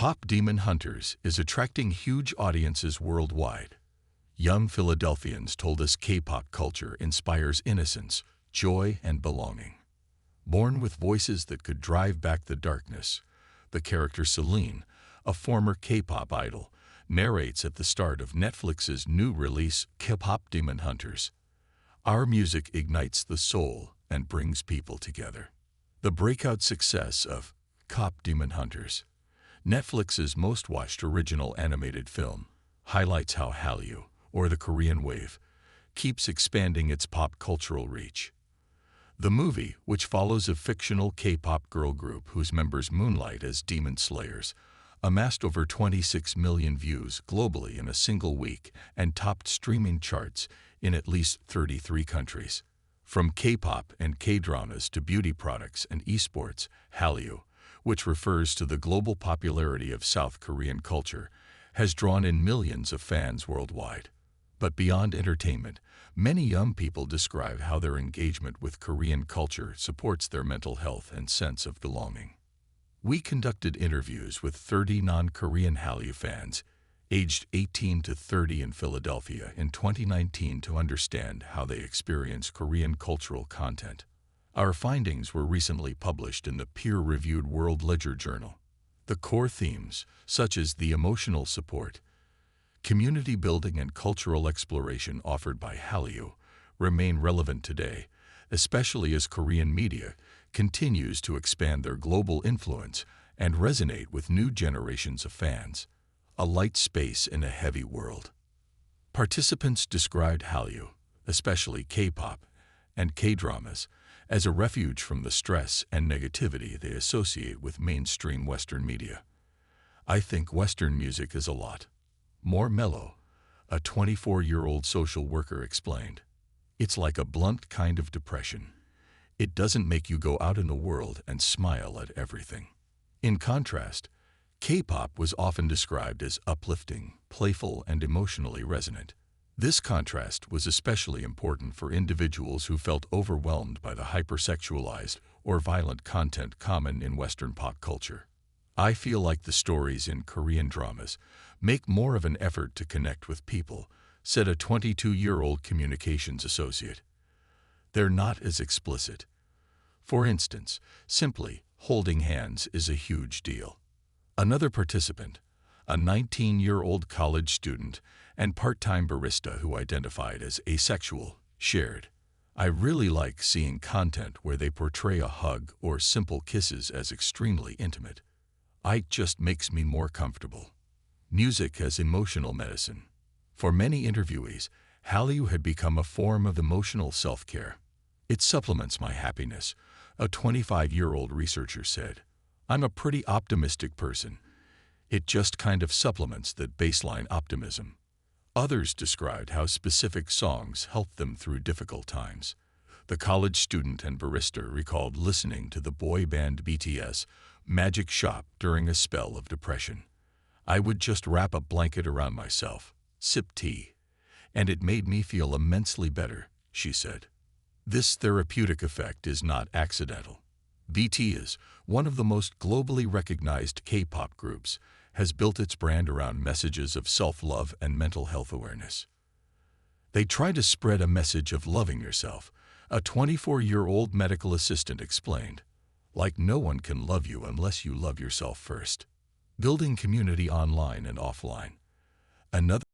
K-Pop Demon Hunters is attracting huge audiences worldwide. Young Philadelphians told us K-pop culture inspires innocence, joy, and belonging. Born with voices that could drive back the darkness, the character Celine, a former K-pop idol, narrates at the start of Netflix's new release, K-Pop Demon Hunters. Our music ignites the soul and brings people together. The breakout success of K-Pop Demon Hunters, Netflix's most-watched original animated film, highlights how Hallyu, or the Korean wave, keeps expanding its pop cultural reach. The movie, which follows a fictional K-pop girl group whose members moonlight as demon slayers, amassed over 26 million views globally in a single week and topped streaming charts in at least 33 countries. From K-pop and K-dramas to beauty products and esports, Hallyu, which refers to the global popularity of South Korean culture, has drawn in millions of fans worldwide. But beyond entertainment, many young people describe how their engagement with Korean culture supports their mental health and sense of belonging. We conducted interviews with 30 non-Korean Hallyu fans, aged 18 to 30 in Philadelphia in 2019 to understand how they experience Korean cultural content. Our findings were recently published in the peer-reviewed World Ledger Journal. The core themes, such as the emotional support, community building, and cultural exploration offered by Hallyu, remain relevant today, especially as Korean media continues to expand their global influence and resonate with new generations of fans. A light space in a heavy world. Participants described Hallyu, especially K-pop and K-dramas, as a refuge from the stress and negativity they associate with mainstream Western media. I think Western music is a lot more mellow, a 24-year-old social worker explained. It's like a blunt kind of depression. It doesn't make you go out in the world and smile at everything. In contrast, K-pop was often described as uplifting, playful, and emotionally resonant. This contrast was especially important for individuals who felt overwhelmed by the hypersexualized or violent content common in Western pop culture. I feel like the stories in Korean dramas make more of an effort to connect with people, said a 22-year-old communications associate. They're not as explicit. For instance, simply holding hands is a huge deal. Another participant, a 19-year-old college student and part-time barista who identified as asexual, shared, "I really like seeing content where they portray a hug or simple kisses as extremely intimate. It just makes me more comfortable." Music as emotional medicine. For many interviewees, Hallyu had become a form of emotional self-care. "It supplements my happiness," a 25-year-old researcher said. "I'm a pretty optimistic person. It just kind of supplements that baseline optimism." Others described how specific songs helped them through difficult times. The college student and barista recalled listening to the boy band BTS Magic Shop during a spell of depression. "I would just wrap a blanket around myself, sip tea, and it made me feel immensely better," she said. This therapeutic effect is not accidental. BTS, one of the most globally recognized K-pop groups, has built its brand around messages of self-love and mental health awareness. They try to spread a message of loving yourself, a 24-year-old medical assistant explained. "Like no one can love you unless you love yourself first." Building community online and offline. Another